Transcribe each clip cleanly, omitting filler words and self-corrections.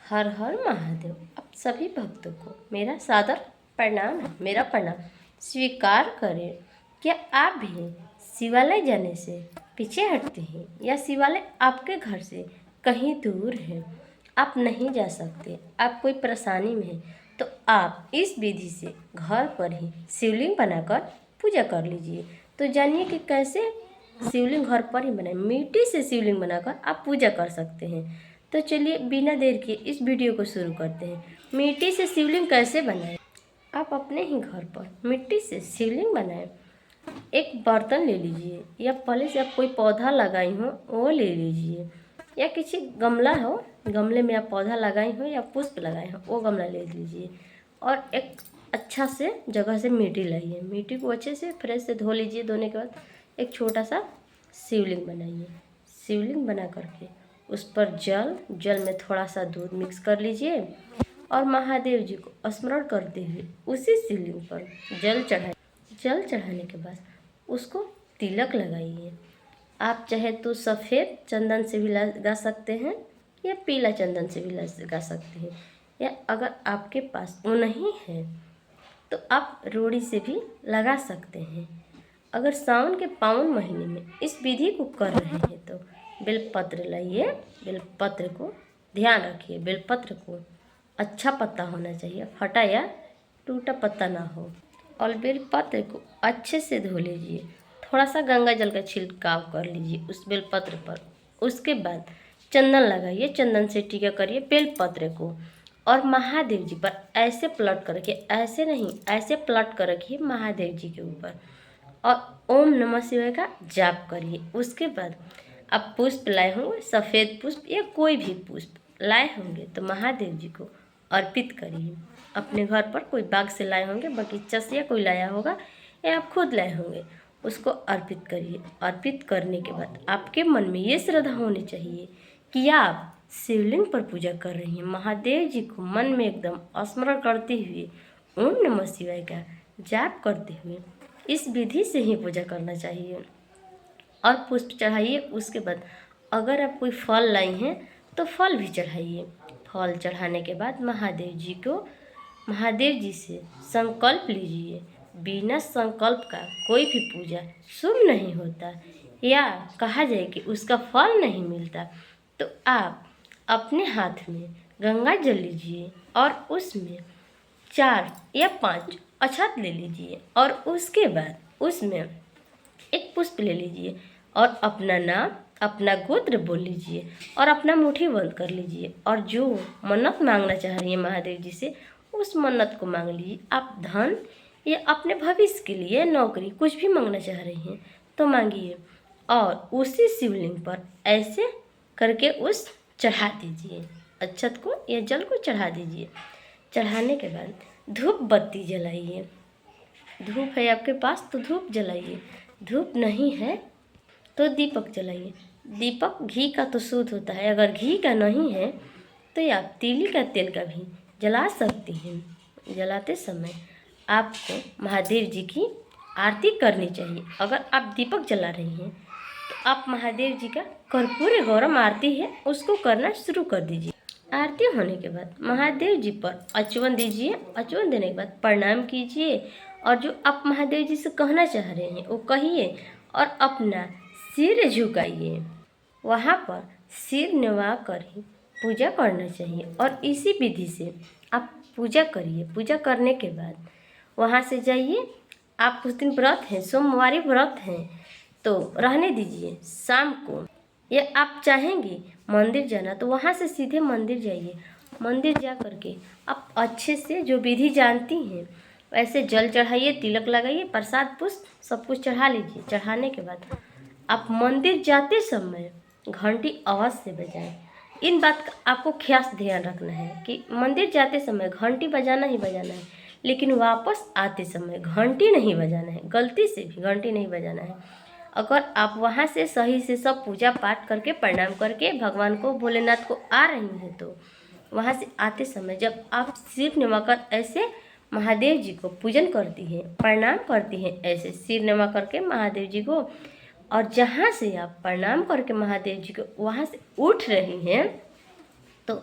हर हर महादेव। आप सभी भक्तों को मेरा सादर प्रणाम है। मेरा प्रणाम स्वीकार करें। क्या आप भी शिवालय जाने से पीछे हटते हैं या शिवालय आपके घर से कहीं दूर है, आप नहीं जा सकते, आप कोई परेशानी में हैं, तो आप इस विधि से घर पर ही शिवलिंग बनाकर पूजा कर लीजिए। तो जानिए कि कैसे शिवलिंग घर पर ही बनाए। मिट्टी से शिवलिंग बनाकर आप पूजा कर सकते हैं। तो चलिए बिना देर के इस वीडियो को शुरू करते हैं। मिट्टी से शिवलिंग कैसे बनाएं। आप अपने ही घर पर मिट्टी से शिवलिंग बनाएं। एक बर्तन ले लीजिए या पहले से आप कोई पौधा लगाई हो वो ले लीजिए, या किसी गमला हो, गमले में आप पौधा लगाई हो या पुष्प लगाए हो वो गमला ले लीजिए। और एक अच्छा से जगह से मिट्टी लाइए। मिट्टी को अच्छे से फ्रेश से धो लीजिए। धोने के बाद एक छोटा सा शिवलिंग बनाइए। शिवलिंग बना करके उस पर जल में थोड़ा सा दूध मिक्स कर लीजिए और महादेव जी को स्मरण करते हुए उसी शिवलिंग पर जल चढ़ाने के बाद उसको तिलक लगाइए। आप चाहे तो सफ़ेद चंदन से भी लगा सकते हैं या पीला चंदन से भी लगा सकते हैं, या अगर आपके पास वो नहीं है तो आप रोड़ी से भी लगा सकते हैं। अगर सावन के पावन महीने में इस विधि को कर रहे हैं तो बेलपत्र लाइए। बेलपत्र को ध्यान रखिए, बेलपत्र को अच्छा पत्ता होना चाहिए, फटा या टूटा पत्ता ना हो। और बेलपत्र को अच्छे से धो लीजिए। थोड़ा सा गंगा जल का छिड़काव कर लीजिए उस बेलपत्र पर। उसके बाद चंदन लगाइए, चंदन से टीका करिए बेलपत्र को और महादेव जी पर ऐसे पलट कर रखिए, ऐसे नहीं, ऐसे पलट कर रखिए महादेव जी के ऊपर और ओम नमः शिवाय का जाप करिए। उसके बाद आप पुष्प लाए होंगे, सफ़ेद पुष्प या कोई भी पुष्प लाए होंगे तो महादेव जी को अर्पित करिए। अपने घर पर कोई बाग से लाए होंगे, बगीचा से या कोई लाया होगा, या आप खुद लाए होंगे, उसको अर्पित करिए। अर्पित करने के बाद आपके मन में ये श्रद्धा होनी चाहिए कि आप शिवलिंग पर पूजा कर रही हैं। महादेव जी को मन में एकदम स्मरण करते हुए ओम नमः शिवाय का जाप करते हुए इस विधि से ही पूजा करना चाहिए। और पुष्प चढ़ाइए। उसके बाद अगर आप कोई फल लाई हैं तो फल भी चढ़ाइए। फल चढ़ाने के बाद महादेव जी से संकल्प लीजिए। बिना संकल्प का कोई भी पूजा शुभ नहीं होता, या कहा जाए कि उसका फल नहीं मिलता। तो आप अपने हाथ में गंगा जल लीजिए और उसमें 4 या 5 अक्षत ले लीजिए और उसके बाद उसमें एक पुष्प ले लीजिए और अपना नाम, अपना गोत्र बोल लीजिए और अपना मुट्ठी बंद कर लीजिए और जो मन्नत मांगना चाह रही है महादेव जी से उस मन्नत को मांग लीजिए। आप धन या अपने भविष्य के लिए नौकरी कुछ भी मांगना चाह रही हैं तो मांगिए और उसी शिवलिंग पर ऐसे करके उस चढ़ा दीजिए। अक्षत को या जल को चढ़ा दीजिए। चढ़ाने के बाद धूप बत्ती जलाइए। धूप है आपके पास तो धूप जलाइए, धूप नहीं है तो दीपक जलाइए। दीपक घी का तो शुद्ध होता है, अगर घी का नहीं है तो आप तिली का तेल का भी जला सकती हैं। जलाते समय आपको महादेव जी की आरती करनी चाहिए। अगर आप दीपक जला रही हैं तो आप महादेव जी का कर्पूर गौरम आरती है उसको करना शुरू कर दीजिए। आरती होने के बाद महादेव जी पर अचवन दीजिए। अचवन देने के बाद प्रणाम कीजिए और जो आप महादेव जी से कहना चाह रहे हैं वो कहिए और अपना सिर झुकाइए। वहाँ पर सिर निवा कर ही पूजा करना चाहिए और इसी विधि से आप पूजा करिए। पूजा करने के बाद वहाँ से जाइए। आप उस दिन व्रत हैं, सोमवारी व्रत हैं तो रहने दीजिए। शाम को या आप चाहेंगे मंदिर जाना तो वहाँ से सीधे मंदिर जाइए। मंदिर जा करके आप अच्छे से जो विधि जानती हैं वैसे जल चढ़ाइए, तिलक लगाइए, प्रसाद पुष्प सब कुछ चढ़ा लीजिए। चढ़ाने के बाद आप मंदिर जाते समय घंटी अवश्य बजाएं। इन बात का आपको खास ध्यान रखना है कि मंदिर जाते समय घंटी बजाना ही बजाना है, लेकिन वापस आते समय घंटी नहीं बजाना है। गलती से भी घंटी नहीं बजाना है। अगर आप वहाँ से सही से सब पूजा पाठ करके प्रणाम करके भगवान को, भोलेनाथ को आ रही हैं तो वहाँ से आते समय जब आप सिर निवाकर ऐसे महादेव जी को पूजन करती हैं, प्रणाम करती हैं, ऐसे सिर निवा करके महादेव जी को, और जहाँ से आप प्रणाम करके महादेव जी को वहाँ से उठ रही हैं तो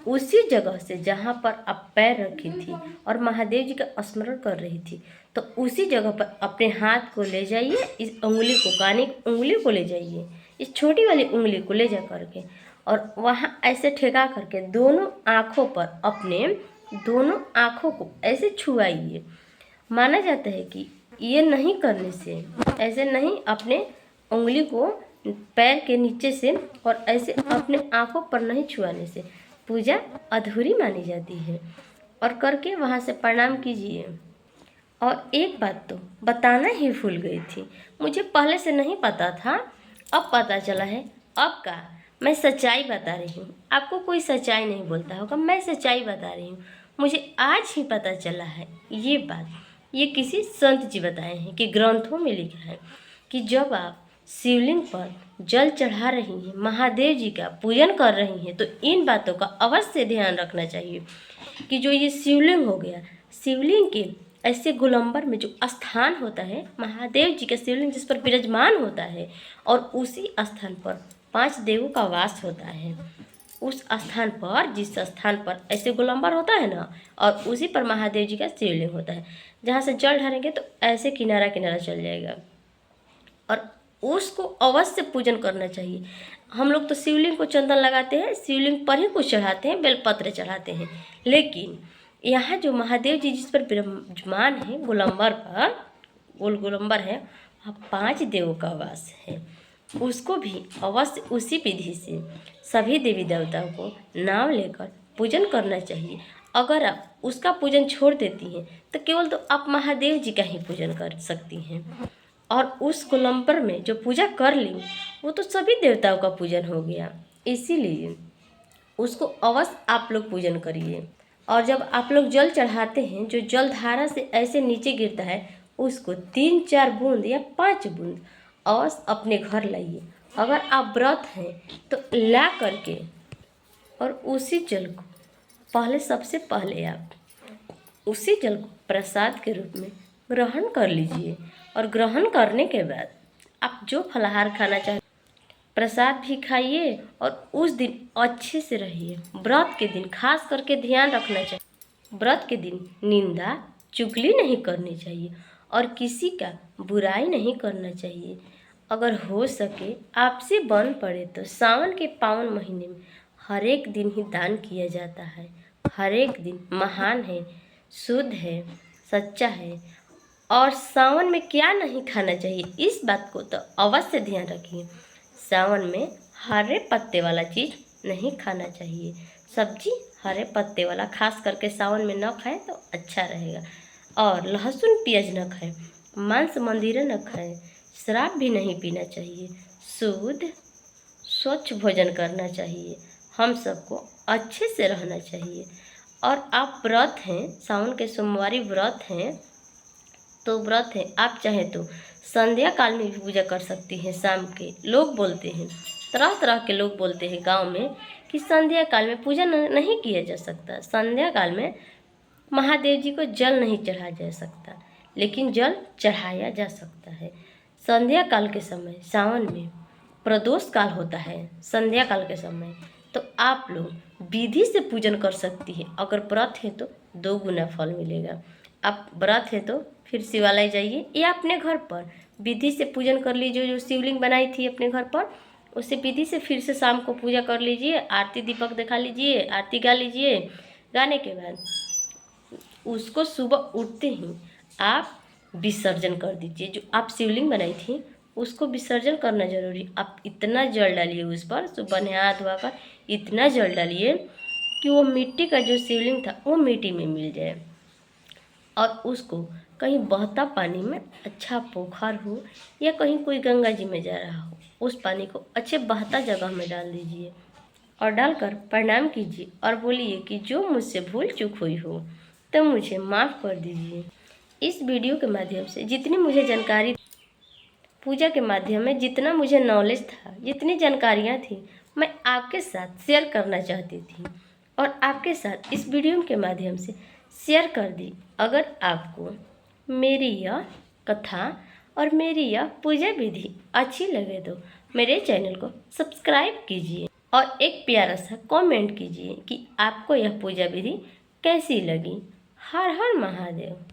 उसी जगह से जहाँ पर आप पैर रखी थी और महादेव जी का स्मरण कर रही थी, तो उसी जगह पर अपने हाथ को ले जाइए, इस उंगली को, कानी की उंगली को ले जाइए, इस छोटी वाली उंगली को ले जा करके, और वहाँ ऐसे ठेका करके दोनों आँखों पर, अपने दोनों आँखों को ऐसे छुआइए। माना जाता है कि ये नहीं करने से, ऐसे नहीं अपने उंगली को पैर के नीचे से और ऐसे अपने आँखों पर नहीं छुआने से पूजा अधूरी मानी जाती है। और करके वहाँ से प्रणाम कीजिए। और एक बात तो बताना ही भूल गई थी, मुझे पहले से नहीं पता था, अब पता चला है। अब का मैं सच्चाई बता रही हूँ, आपको कोई सच्चाई नहीं बोलता होगा, मैं सच्चाई बता रही हूँ। मुझे आज ही पता चला है ये बात, ये किसी संत जी बताए हैं कि ग्रंथों में लिखा है कि जब आप शिवलिंग पर जल चढ़ा रही हैं, महादेव जी का पूजन कर रही हैं, तो इन बातों का अवश्य ध्यान रखना चाहिए कि जो ये शिवलिंग हो गया, शिवलिंग के ऐसे गोलंबर में जो स्थान होता है, महादेव जी का शिवलिंग जिस पर विराजमान होता है, और उसी स्थान पर 5 देवों का वास होता है। उस स्थान पर, जिस स्थान पर ऐसे गोलंबर होता है ना, और उसी पर महादेव जी का शिवलिंग होता है, जहाँ से जल ढारेंगे तो ऐसे किनारा किनारा चल जाएगा, और उसको अवश्य पूजन करना चाहिए। हम लोग तो शिवलिंग को चंदन लगाते हैं, शिवलिंग पर ही कुछ चढ़ाते हैं, बेलपत्र चढ़ाते हैं, लेकिन यहाँ जो महादेव जी जिस पर विराजमान है गोलंबर पर, गोल गोलंबर है, वहाँ 5 देवों का वास है। उसको भी अवश्य उसी विधि से सभी देवी देवताओं को नाम लेकर पूजन करना चाहिए। अगर आप उसका पूजन छोड़ देती हैं तो केवल तो आप महादेव जी का ही पूजन कर सकती हैं, और उस गोलंबर में जो पूजा कर ली वो तो सभी देवताओं का पूजन हो गया। इसीलिए उसको अवश्य आप लोग पूजन करिए। और जब आप लोग जल चढ़ाते हैं, जो जल धारा से ऐसे नीचे गिरता है, उसको 3-4 बूंद या 5 बूंद अवश्य अपने घर लाइए। अगर आप व्रत हैं तो ला करके, और उसी जल को पहले, सबसे पहले आप उसी जल को प्रसाद के रूप में ग्रहण कर लीजिए। और ग्रहण करने के बाद आप जो फलाहार खाना चाहें प्रसाद भी खाइए, और उस दिन अच्छे से रहिए। व्रत के दिन खास करके ध्यान रखना चाहिए, व्रत के दिन निंदा चुगली नहीं करनी चाहिए और किसी का बुराई नहीं करना चाहिए। अगर हो सके, आपसे बन पड़े तो सावन के पावन महीने में हर एक दिन ही दान किया जाता है। हर एक दिन महान है, शुद्ध है, सच्चा है। और सावन में क्या नहीं खाना चाहिए, इस बात को तो अवश्य ध्यान रखिए। सावन में हरे पत्ते वाला चीज़ नहीं खाना चाहिए। सब्जी हरे पत्ते वाला खास करके सावन में न खाएं तो अच्छा रहेगा। और लहसुन प्याज न खाएं, मांस मंदिर न खाएं, शराब भी नहीं पीना चाहिए। शुद्ध स्वच्छ भोजन करना चाहिए। हम सबको अच्छे से रहना चाहिए। और आप व्रत हैं, सावन के सोमवारी व्रत हैं, तो व्रत है, आप चाहें तो संध्या काल में भी पूजा कर सकती हैं। शाम के लोग बोलते हैं, तरह तरह के लोग बोलते हैं गांव में कि संध्या काल में पूजा नहीं किया जा सकता, संध्या काल में महादेव जी को जल नहीं चढ़ाया जा सकता, लेकिन जल चढ़ाया जा सकता है। संध्या काल के समय, सावन में प्रदोष काल होता है संध्या काल के समय, तो आप लोग विधि से पूजन कर सकती है। अगर व्रत है तो 2 गुना फल मिलेगा। आप व्रत है तो फिर शिवालय जाइए या अपने घर पर विधि से पूजन कर लीजिए। जो शिवलिंग बनाई थी अपने घर पर, उसे विधि से फिर से शाम को पूजा कर लीजिए, आरती दीपक दिखा लीजिए, आरती गा लीजिए। गाने के बाद उसको सुबह उठते ही आप विसर्जन कर दीजिए। जो आप शिवलिंग बनाई थी उसको विसर्जन करना जरूरी। आप इतना जल डालिए उस पर, सुबह नहा धोआ कर इतना जल डालिए कि वो मिट्टी का जो शिवलिंग था वो मिट्टी में मिल जाए। और उसको कहीं बहता पानी में, अच्छा पोखर हो या कहीं कोई गंगा जी में जा रहा हो, उस पानी को अच्छे बहता जगह में डाल दीजिए और डालकर प्रणाम कीजिए और बोलिए कि जो मुझसे भूल चूक हुई हो तो मुझे माफ़ कर दीजिए। इस वीडियो के माध्यम से जितनी मुझे जानकारी, पूजा के माध्यम में जितना मुझे नॉलेज था, जितनी जानकारियाँ थी, मैं आपके साथ शेयर करना चाहती थी और आपके साथ इस वीडियो के माध्यम से शेयर कर दी। अगर आपको मेरी यह कथा और मेरी यह पूजा विधि अच्छी लगे तो मेरे चैनल को सब्सक्राइब कीजिए। और एक प्यारा सा कमेंट कीजिए कि आपको यह पूजा विधि कैसी लगी। हर हर महादेव।